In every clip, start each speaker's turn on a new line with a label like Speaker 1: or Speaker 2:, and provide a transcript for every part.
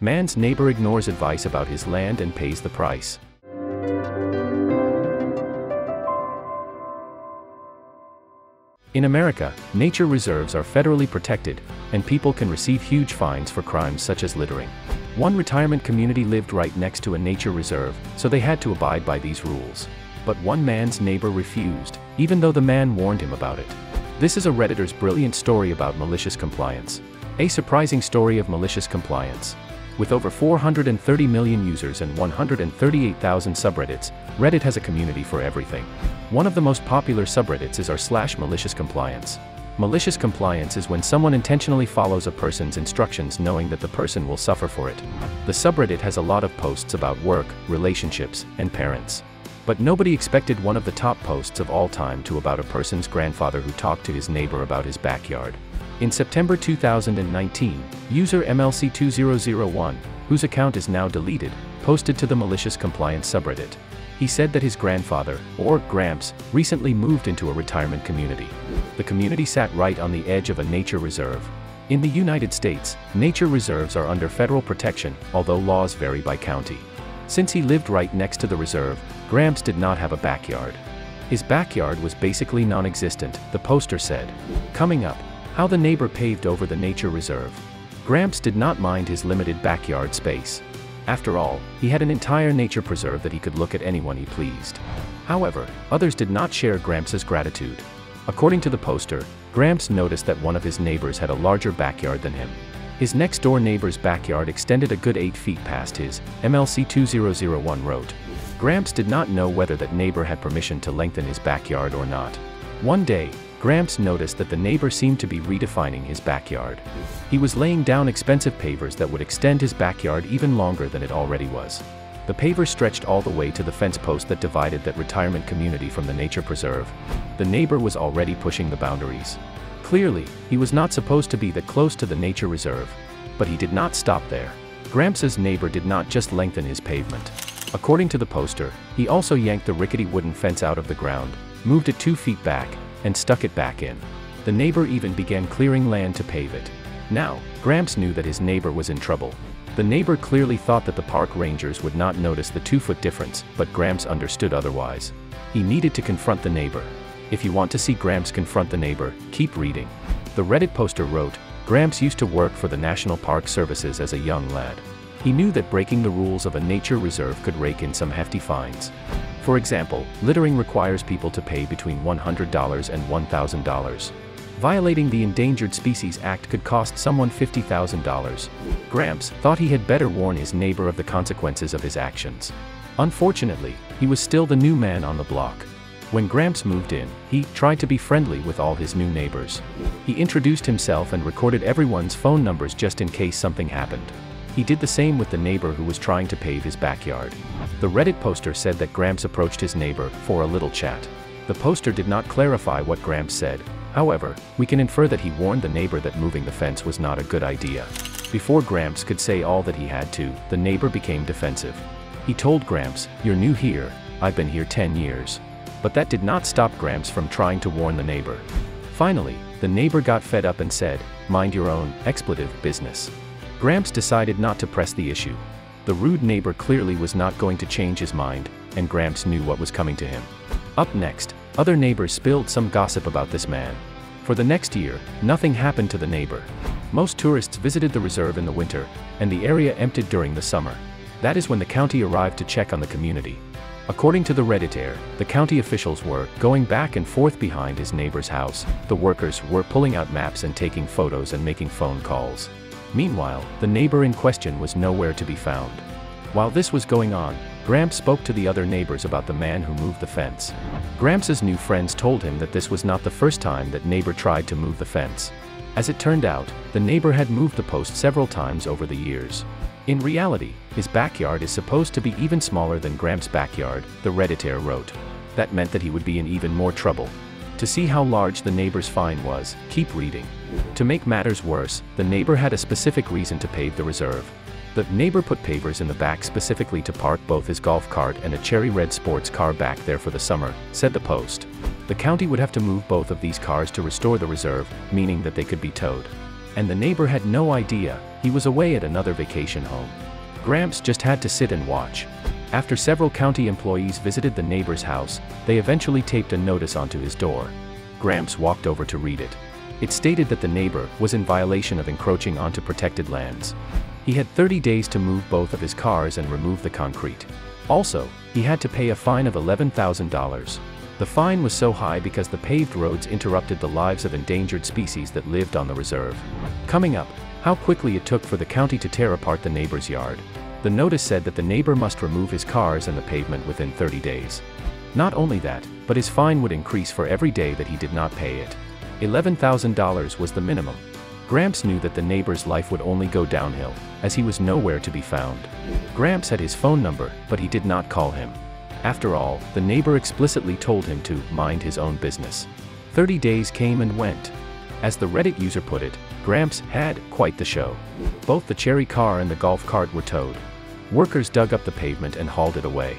Speaker 1: Man's neighbor ignores advice about his land and pays the price. In America, nature reserves are federally protected, and people can receive huge fines for crimes such as littering. One retirement community lived right next to a nature reserve, so they had to abide by these rules. But one man's neighbor refused, even though the man warned him about it. This is a Redditor's brilliant story about malicious compliance. A surprising story of malicious compliance. With over 430 million users and 138,000 subreddits, Reddit has a community for everything. One of the most popular subreddits is r/malicious compliance. Malicious compliance is when someone intentionally follows a person's instructions knowing that the person will suffer for it. The subreddit has a lot of posts about work, relationships, and parents. But nobody expected one of the top posts of all time to about a person's grandfather who talked to his neighbor about his backyard. In September 2019, user MLC2001, whose account is now deleted, posted to the malicious compliance subreddit. He said that his grandfather, or Gramps, recently moved into a retirement community. The community sat right on the edge of a nature reserve. In the United States, nature reserves are under federal protection, although laws vary by county. Since he lived right next to the reserve, Gramps did not have a backyard. His backyard was basically non-existent, the poster said. Coming up, how the neighbor paved over the nature reserve. Gramps did not mind his limited backyard space. After all, he had an entire nature preserve that he could look at anyone he pleased. However, others did not share Gramps' gratitude. According to the poster, Gramps noticed that one of his neighbors had a larger backyard than him. His next-door neighbor's backyard extended a good 8 feet past his, MLC2001 wrote. Gramps did not know whether that neighbor had permission to lengthen his backyard or not. One day, Gramps noticed that the neighbor seemed to be redefining his backyard. He was laying down expensive pavers that would extend his backyard even longer than it already was. The pavers stretched all the way to the fence post that divided that retirement community from the nature preserve. The neighbor was already pushing the boundaries. Clearly, he was not supposed to be that close to the nature reserve. But he did not stop there. Gramps' neighbor did not just lengthen his pavement. According to the poster, he also yanked the rickety wooden fence out of the ground, moved it 2 feet back, and stuck it back in. The neighbor even began clearing land to pave it. Now, Gramps knew that his neighbor was in trouble. The neighbor clearly thought that the park rangers would not notice the 2-foot difference, but Gramps understood otherwise. He needed to confront the neighbor. If you want to see Gramps confront the neighbor, keep reading. The Reddit poster wrote, Gramps used to work for the National Park Services as a young lad. He knew that breaking the rules of a nature reserve could rake in some hefty fines. For example, littering requires people to pay between $100 and $1,000. Violating the Endangered Species Act could cost someone $50,000. Gramps thought he had better warn his neighbor of the consequences of his actions. Unfortunately, he was still the new man on the block. When Gramps moved in, he tried to be friendly with all his new neighbors. He introduced himself and recorded everyone's phone numbers just in case something happened. He did the same with the neighbor who was trying to pave his backyard. The Reddit poster said that Gramps approached his neighbor for a little chat. The poster did not clarify what Gramps said. However, we can infer that he warned the neighbor that moving the fence was not a good idea. Before Gramps could say all that he had to, the neighbor became defensive. He told Gramps, "You're new here, I've been here 10 years. But that did not stop Gramps from trying to warn the neighbor. Finally, the neighbor got fed up and said, "Mind your own, expletive, business." Gramps decided not to press the issue. The rude neighbor clearly was not going to change his mind, and Gramps knew what was coming to him. Up next, other neighbors spilled some gossip about this man. For the next year, nothing happened to the neighbor. Most tourists visited the reserve in the winter, and the area emptied during the summer. That is when the county arrived to check on the community. According to the Redditor, the county officials were going back and forth behind his neighbor's house. The workers were pulling out maps and taking photos and making phone calls. Meanwhile, the neighbor in question was nowhere to be found. While this was going on, Gramps spoke to the other neighbors about the man who moved the fence. Gramps' new friends told him that this was not the first time that neighbor tried to move the fence. As it turned out, the neighbor had moved the post several times over the years. In reality, his backyard is supposed to be even smaller than Gramps' backyard, the Redditor wrote. That meant that he would be in even more trouble. To see how large the neighbor's fine was, keep reading. To make matters worse, the neighbor had a specific reason to pave the reserve. The neighbor put pavers in the back specifically to park both his golf cart and a cherry red sports car back there for the summer, said the post. The county would have to move both of these cars to restore the reserve, meaning that they could be towed. And the neighbor had no idea He was away at another vacation home. Gramps just had to sit and watch. After several county employees visited the neighbor's house, they eventually taped a notice onto his door. Gramps walked over to read it. It stated that the neighbor was in violation of encroaching onto protected lands. He had 30 days to move both of his cars and remove the concrete. Also, he had to pay a fine of $11,000. The fine was so high because the paved roads interrupted the lives of endangered species that lived on the reserve. Coming up, how quickly it took for the county to tear apart the neighbor's yard. The notice said that the neighbor must remove his cars and the pavement within 30 days. Not only that, but his fine would increase for every day that he did not pay it. $11,000 was the minimum. Gramps knew that the neighbor's life would only go downhill, as he was nowhere to be found. Gramps had his phone number, but he did not call him. After all, the neighbor explicitly told him to mind his own business. 30 days came and went. As the Reddit user put it, Gramps had quite the show. Both the cherry car and the golf cart were towed. Workers dug up the pavement and hauled it away.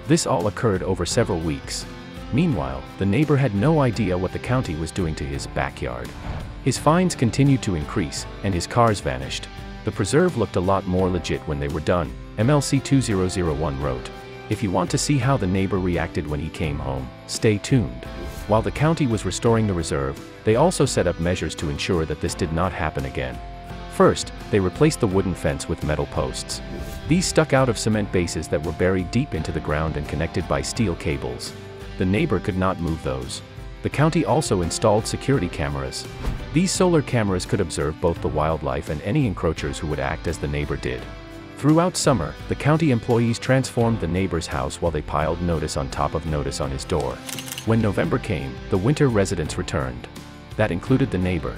Speaker 1: This all occurred over several weeks. Meanwhile, the neighbor had no idea what the county was doing to his backyard. His fines continued to increase, and his cars vanished. The preserve looked a lot more legit when they were done, MLC 2001 wrote. If you want to see how the neighbor reacted when he came home, stay tuned. While the county was restoring the reserve, they also set up measures to ensure that this did not happen again. First, they replaced the wooden fence with metal posts. These stuck out of cement bases that were buried deep into the ground and connected by steel cables. The neighbor could not move those. The county also installed security cameras. These solar cameras could observe both the wildlife and any encroachers who would act as the neighbor did. Throughout summer, the county employees transformed the neighbor's house while they piled notice on top of notice on his door. When November came, the winter residents returned. That included the neighbor.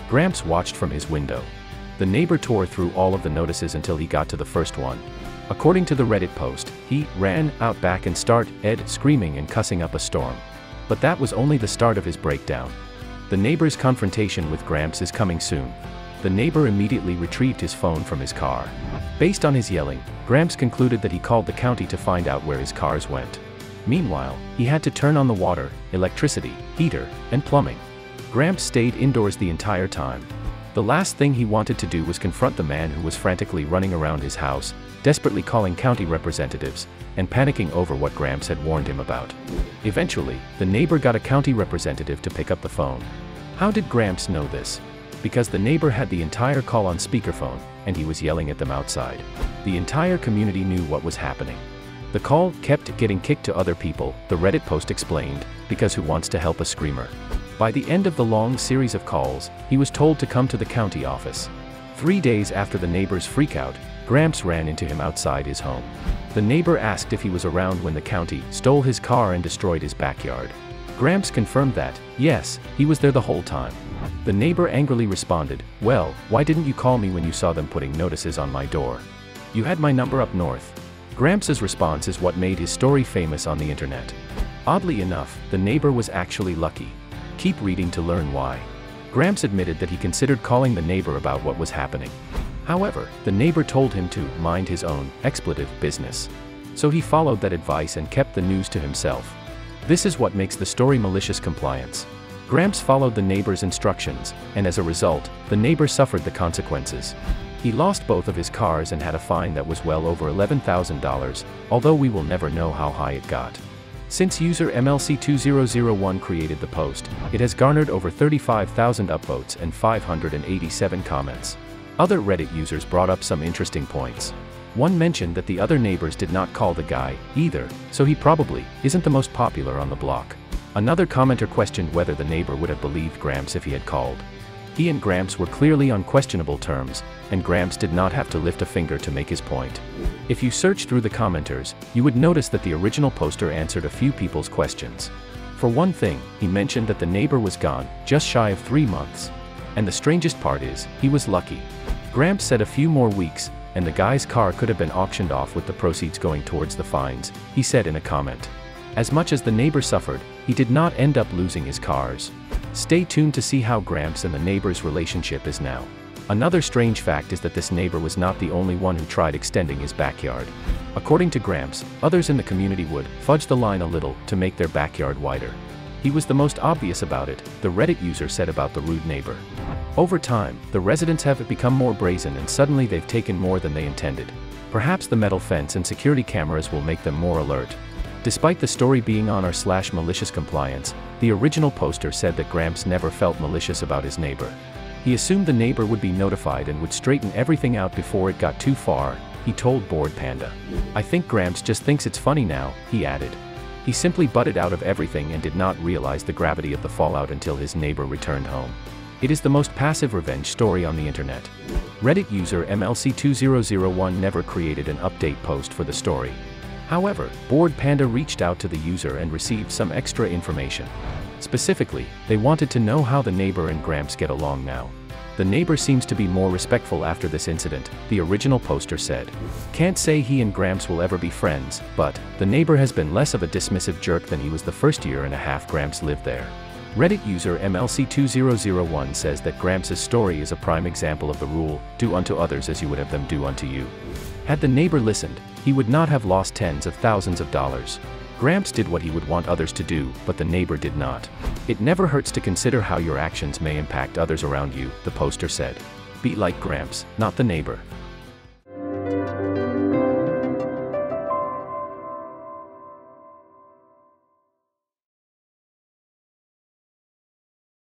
Speaker 1: Gramps watched from his window. The neighbor tore through all of the notices until he got to the first one. According to the Reddit post, he ran out back and started screaming and cussing up a storm. But that was only the start of his breakdown. The neighbor's confrontation with Gramps is coming soon. The neighbor immediately retrieved his phone from his car. Based on his yelling, Gramps concluded that he called the county to find out where his cars went. Meanwhile, he had to turn on the water, electricity, heater, and plumbing. Gramps stayed indoors the entire time. The last thing he wanted to do was confront the man who was frantically running around his house, desperately calling county representatives, and panicking over what Gramps had warned him about. Eventually, the neighbor got a county representative to pick up the phone. How did Gramps know this? Because the neighbor had the entire call on speakerphone, and he was yelling at them outside. The entire community knew what was happening. The call kept getting kicked to other people, the Reddit post explained, because who wants to help a screamer? By the end of the long series of calls, he was told to come to the county office. 3 days after the neighbor's freakout, Gramps ran into him outside his home. The neighbor asked if he was around when the county stole his car and destroyed his backyard. Gramps confirmed that, yes, he was there the whole time. The neighbor angrily responded, "Well, why didn't you call me when you saw them putting notices on my door? You had my number up north." Gramps' response is what made his story famous on the internet. Oddly enough, the neighbor was actually lucky. Keep reading to learn why. Gramps admitted that he considered calling the neighbor about what was happening. However, the neighbor told him to mind his own expletive business. So he followed that advice and kept the news to himself. This is what makes the story malicious compliance. Gramps followed the neighbor's instructions, and as a result, the neighbor suffered the consequences. He lost both of his cars and had a fine that was well over $11,000, although we will never know how high it got. Since user MLC2001 created the post, it has garnered over 35,000 upvotes and 587 comments. Other Reddit users brought up some interesting points. One mentioned that the other neighbors did not call the guy, either, so he probably isn't the most popular on the block. Another commenter questioned whether the neighbor would have believed Gramps if he had called. He and Gramps were clearly on questionable terms, and Gramps did not have to lift a finger to make his point. If you search through the commenters, you would notice that the original poster answered a few people's questions. For one thing, he mentioned that the neighbor was gone, just shy of 3 months. And the strangest part is, he was lucky. Gramps said a few more weeks, and the guy's car could have been auctioned off with the proceeds going towards the fines, he said in a comment. As much as the neighbor suffered, he did not end up losing his cars. Stay tuned to see how Gramps and the neighbor's relationship is now. Another strange fact is that this neighbor was not the only one who tried extending his backyard. According to Gramps, others in the community would fudge the line a little to make their backyard wider. He was the most obvious about it, the Reddit user said about the rude neighbor. Over time, the residents have become more brazen and suddenly they've taken more than they intended. Perhaps the metal fence and security cameras will make them more alert. Despite the story being honor/malicious compliance, the original poster said that Gramps never felt malicious about his neighbor. He assumed the neighbor would be notified and would straighten everything out before it got too far, he told Bored Panda. I think Gramps just thinks it's funny now, he added. He simply butted out of everything and did not realize the gravity of the fallout until his neighbor returned home. It is the most passive revenge story on the internet. Reddit user MLC2001 never created an update post for the story. However, Bored Panda reached out to the user and received some extra information. Specifically, they wanted to know how the neighbor and Gramps get along now. The neighbor seems to be more respectful after this incident, the original poster said. Can't say he and Gramps will ever be friends, but the neighbor has been less of a dismissive jerk than he was the first year and a half Gramps lived there. Reddit user MLC2001 says that Gramps' story is a prime example of the rule, do unto others as you would have them do unto you. Had the neighbor listened, he would not have lost tens of thousands of dollars. Gramps did what he would want others to do, but the neighbor did not. It never hurts to consider how your actions may impact others around you, the poster said. Be like Gramps, not the neighbor.